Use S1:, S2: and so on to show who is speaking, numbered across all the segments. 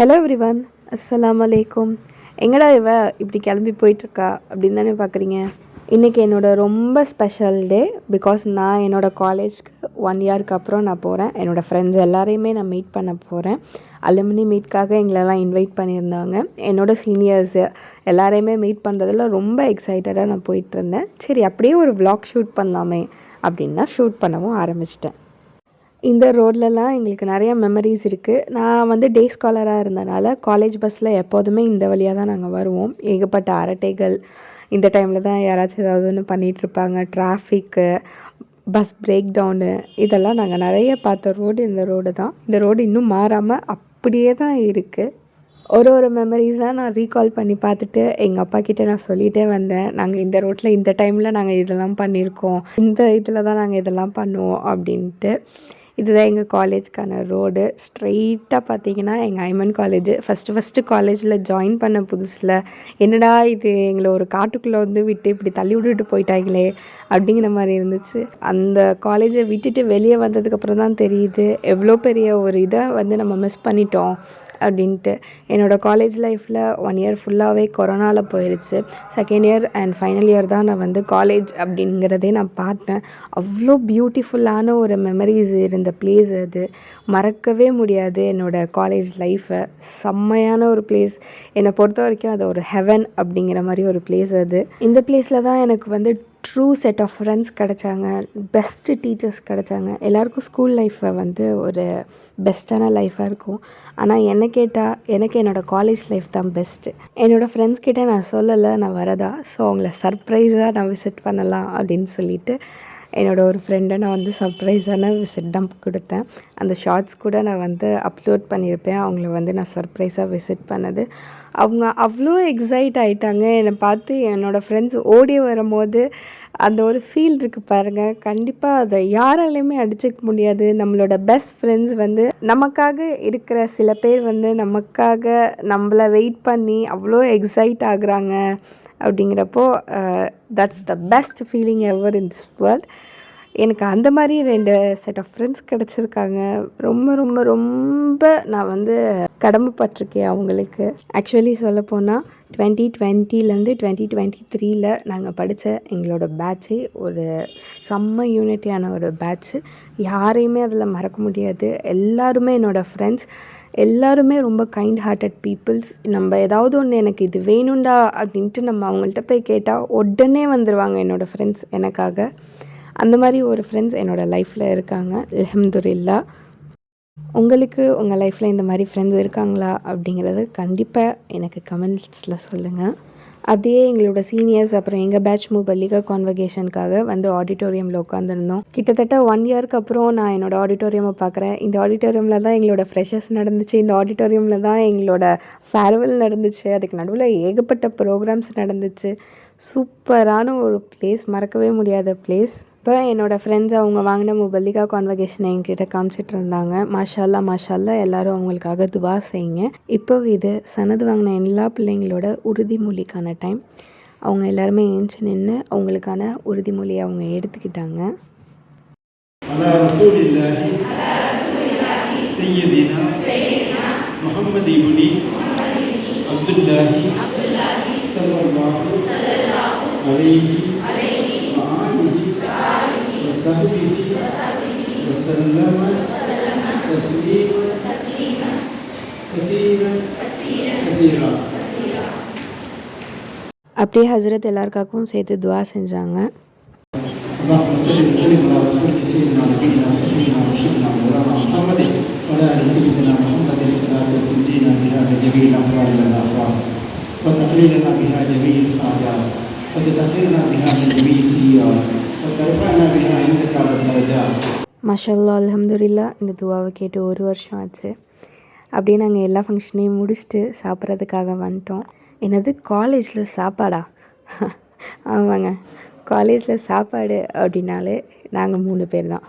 S1: Hello everyone, அஸ்ஸலாமு அலைக்கும். எங்கடா இவ இப்படி கிளம்பி போயிட்டுருக்கா அப்படின்னு தானே பார்க்குறீங்க. இன்றைக்கி ரொம்ப ஸ்பெஷல் டே. பிகாஸ் நான் என்னோடய காலேஜ்க்கு 1 இயருக்கு அப்புறம் நான் போகிறேன். என்னோடய ஃப்ரெண்ட்ஸ் எல்லாரையுமே நான் மீட் பண்ண போகிறேன். அலுமினி மீட்காக எங்களெல்லாம் இன்வைட் பண்ணியிருந்தாங்க. என்னோடய சீனியர்ஸு எல்லாரையுமே மீட் பண்ணுறதுல ரொம்ப எக்ஸைட்டடாக நான் போயிட்டுருந்தேன். சரி, அப்படியே ஒரு விளாக் ஷூட் பண்ணலாமே அப்படின்னு தான் ஷூட் பண்ணவும் ஆரம்பிச்சிட்டேன். இந்த ரோட்லலாம் எங்களுக்கு நிறையா மெமரிஸ் இருக்குது. நான் டே ஸ்காலராக இருந்தனால காலேஜ் பஸ்ஸில் எப்போதுமே இந்த வழியாக தான் நாங்கள் வருவோம். ஏகப்பட்ட அரட்டைகள், இந்த டைமில் தான் யாராச்சும் ஏதாவது ஒன்று பண்ணிகிட்ருப்பாங்க. டிராஃபிக்கு, பஸ் பிரேக் டவுனு, இதெல்லாம் நாங்கள் நிறைய பார்த்த ரோடு இந்த ரோடு தான். இந்த ரோடு இன்னும் மாறாமல் அப்படியே தான் இருக்குது. ஒரு மெமரிஸாக நான் ரீகால் பண்ணி பார்த்துட்டு எங்கள் அப்பா கிட்டே நான் சொல்லிகிட்டே வந்தேன். நாங்கள் இந்த ரோட்டில் இந்த டைமில் நாங்கள் இதெல்லாம் பண்ணியிருக்கோம், இந்த இதில் தான் நாங்கள் இதெல்லாம் பண்ணுவோம் அப்படின்ட்டு. இதுதான் எங்கள் காலேஜ்க்கான ரோடு. ஸ்ட்ரெயிட்டாக பார்த்தீங்கன்னா எங்கள் ஐமன் காலேஜு. ஃபஸ்ட்டு காலேஜில் ஜாயின் பண்ண புதுசில் என்னடா இது, எங்களை ஒரு காட்டுக்குள்ளே விட்டு இப்படி தள்ளி விட்டுட்டு போயிட்டாங்களே அப்படிங்கிற மாதிரி இருந்துச்சு. அந்த காலேஜை விட்டுட்டு வெளியே வந்ததுக்கப்புறம் தான் தெரியுது எவ்வளோ பெரிய ஒரு இதை நம்ம மிஸ் பண்ணிட்டோம் அப்படின்ட்டு. என்னோடய காலேஜ் லைஃப்பில் 1 இயர் ஃபுல்லாகவே கொரோனாவில் போயிடுச்சு. Second year and final year தான் நான் காலேஜ் அப்படிங்கிறதே நான் பார்த்தேன். அவ்வளோ பியூட்டிஃபுல்லான ஒரு மெமரிஸ் இருந்த பிளேஸ் அது. மறக்கவே முடியாது என்னோடய காலேஜ் லைஃப்பை. செம்மையான ஒரு பிளேஸ். என்னை பொறுத்த வரைக்கும் அது ஒரு ஹெவன் அப்படிங்கிற மாதிரி ஒரு பிளேஸ் அது. இந்த பிளேஸில் தான் எனக்கு ட்ரூ செட் ஆஃப் ஃப்ரெண்ட்ஸ் கிடச்சாங்க. பெஸ்ட்டு டீச்சர்ஸ் கிடச்சாங்க. எல்லாேருக்கும் ஸ்கூல் லைஃப்பை ஒரு பெஸ்ட்டான லைஃப்பாக இருக்கும். ஆனால் என்னை கேட்டால் எனக்கு என்னோடய காலேஜ் லைஃப் தான் பெஸ்ட்டு. என்னோடய ஃப்ரெண்ட்ஸ் கிட்டே நான் சொல்லலை நான் வரதா. ஸோ அவங்கள சர்ப்ரைஸாக நான் விசிட் பண்ணலாம் அப்படின்னு சொல்லிவிட்டு என்னோடய ஒரு ஃப்ரெண்டை நான் சர்ப்ரைஸான விசிட் தான் கொடுத்தேன். அந்த ஷார்ட்ஸ் கூட நான் அப்லோட் பண்ணியிருப்பேன். அவங்கள நான் சர்ப்ரைஸாக விசிட் பண்ணது. அவங்க அவ்வளோ எக்ஸைட் ஆகிட்டாங்க என்னை பார்த்து. என்னோடய ஃப்ரெண்ட்ஸ் ஓடி வரும்போது அந்த ஒரு ஃபீல் இருக்குது பாருங்கள். கண்டிப்பாக அதை யாராலையுமே அடிச்சுக்க முடியாது. நம்மளோட பெஸ்ட் ஃப்ரெண்ட்ஸ் நமக்காக இருக்கிற சில பேர் நமக்காக நம்மளை வெயிட் பண்ணி அவ்வளோ எக்ஸைட் ஆகுறாங்க அப்படிங்கிறப்போ that's the best feeling ever in this world. எனக்கு அந்த மாதிரி 2 செட் ஆஃப் ஃப்ரெண்ட்ஸ் கிடச்சிருக்காங்க. ரொம்ப ரொம்ப ரொம்ப நான் கடமைப்பட்டிருக்கேன் அவங்களுக்கு. ஆக்சுவலி சொல்லப்போனால் 2020லேருந்து 2023ல் நாங்கள் படித்த எங்களோட பேட்ச்சு ஒரு செம்ம யூனிட்டியான ஒரு பேட்ச்சு. யாரையுமே அதில் மறக்க முடியாது. எல்லாருமே என்னோடய ஃப்ரெண்ட்ஸ். எல்லாருமே ரொம்ப கைண்ட் ஹார்ட்டட் பீப்புள்ஸ். நம்ம ஏதாவது ஒன்று எனக்கு இது வேணும்டா அப்படின்ட்டு நம்ம அவங்கள்ட்ட போய் கேட்டால் உடனே வந்துடுவாங்க என்னோடய ஃப்ரெண்ட்ஸ் எனக்காக. அந்த மாதிரி ஒரு ஃப்ரெண்ட்ஸ் என்னோடய லைஃப்பில் இருக்காங்க, அல்ஹம்துலில்லாஹ். உங்களுக்கு உங்கள் லைஃப்பில் இந்த மாதிரி ஃப்ரெண்ட்ஸ் இருக்காங்களா அப்படிங்கிறது கண்டிப்பாக எனக்கு கமெண்ட்ஸில் சொல்லுங்கள். அப்படியே எங்களோட சீனியர்ஸ் அப்புறம் எங்கள் பேட்ச் பல்லிகா கான்வகேஷனுக்காக ஆடிட்டோரியமில் உட்காந்துருந்தோம். கிட்டத்தட்ட 1 இயருக்கு அப்புறம் நான் என்னோடய ஆடிட்டோரியமை பார்க்குறேன். இந்த ஆடிட்டோரியமில் தான் எங்களோட ஃப்ரெஷர்ஸ் நடந்துச்சு. இந்த ஆடிட்டோரியமில் தான் எங்களோட ஃபேர்வெல் நடந்துச்சு. அதுக்கு நடுவில் ஏகப்பட்ட ப்ரோக்ராம்ஸ் நடந்துச்சு. சூப்பரான ஒரு பிளேஸ், மறக்கவே முடியாத பிளேஸ். அப்புறம் என்னோடய ஃப்ரெண்ட்ஸ் அவங்க வாங்கின முபல்லிகா கான்வகேஷனை என்கிட்ட காமிச்சிட்டு இருந்தாங்க. மாஷா அல்லாஹ் எல்லோரும் அவங்களுக்காக துவா செய்யுங்க. இப்போ இது சனது வாங்கின எல்லா பிள்ளைங்களோட உறுதிமொழிக்கான டைம். அவங்க எல்லாருமே ஏஞ்சி நின்று அவங்களுக்கான உறுதிமொழியை அவங்க எடுத்துக்கிட்டாங்க. அப்படியே ஹஜ்ரத் எல்லாருக்காகவும் சேர்த்து துவா செஞ்சாங்க. மாஷா அல்லாஹ் அல்ஹம்துலில்லாஹ். இந்த துவாவை கேட்டு 1 வருஷம் ஆச்சு. அப்படியே நாங்கள் எல்லா ஃபங்க்ஷனையும் முடிச்சுட்டு சாப்பிட்றதுக்காக வந்துட்டோம். என்னது, காலேஜில் சாப்பாடா? ஆமாங்க, காலேஜில் சாப்பாடு அப்படின்னாலே நாங்கள் 3 பேர் தான்.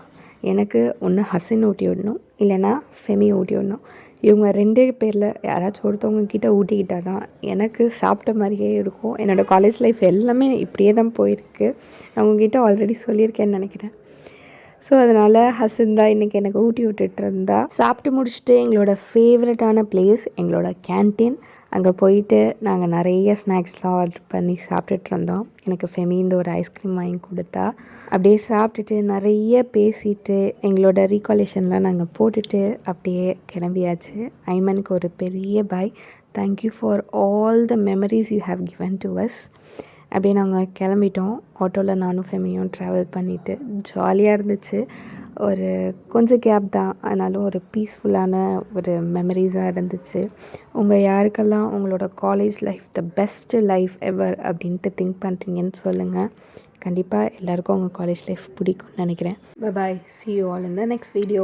S1: எனக்கு ஒன்று ஹசன் ஊட்டி விடணும், இல்லைன்னா ஃபெமி ஊட்டி விடணும். இவங்க 2 பேரில் யாராச்சும் ஒருத்தவங்க கிட்ட ஊட்டிக்கிட்டால் தான் எனக்கு சாப்பிட்ட மாதிரியே இருக்கும். என்னோடய காலேஜ் லைஃப் எல்லாமே இப்படியே தான் போயிருக்கு. நான் உங்ககிட்ட ஆல்ரெடி சொல்லியிருக்கேன்னு நினைக்கிறேன். ஸோ அதனால் ஹசன் தான் இன்றைக்கி எனக்கு ஊட்டி விட்டுட்டு இருந்தா. சாப்பிட்டு முடிச்சுட்டு எங்களோட ஃபேவரட்டான பிளேஸ் எங்களோட கேன்டீன். அங்கே போயிட்டு நாங்கள் நிறைய ஸ்நாக்ஸ்லாம் ஆர்டர் பண்ணி சாப்பிட்டுட்டு இருந்தோம். எனக்கு ஃபெமிந்து ஒரு ஐஸ்கிரீம் வாங்கி கொடுத்தா. அப்படியே சாப்பிட்டுட்டு நிறைய பேசிட்டு எங்களோட ரீகாலேஷன்லாம் நாங்கள் போட்டுட்டு அப்படியே கிளம்பியாச்சு. ஐமனுக்கு ஒரு பெரிய bye. Thank you for all the memories you have given to us. அப்படியே நாங்கள் கிளம்பிட்டோம். ஆட்டோவில் நானும் ஃபெமியும் ட்ராவல் பண்ணிவிட்டு ஜாலியாக இருந்துச்சு. ஒரு கொஞ்சம் கேப் தான், ஆனாலும் ஒரு பீஸ்ஃபுல்லான ஒரு மெமரிஸாக இருந்துச்சு. உங்கள் யாருக்கெல்லாம் உங்களோட college life the best life ever அப்படின்ட்டு திங்க் பண்ணுறீங்கன்னு சொல்லுங்கள். கண்டிப்பாக எல்லாேருக்கும் உங்கள் காலேஜ் லைஃப் பிடிக்கும்னு நினைக்கிறேன். Bye bye, see you all in the next video.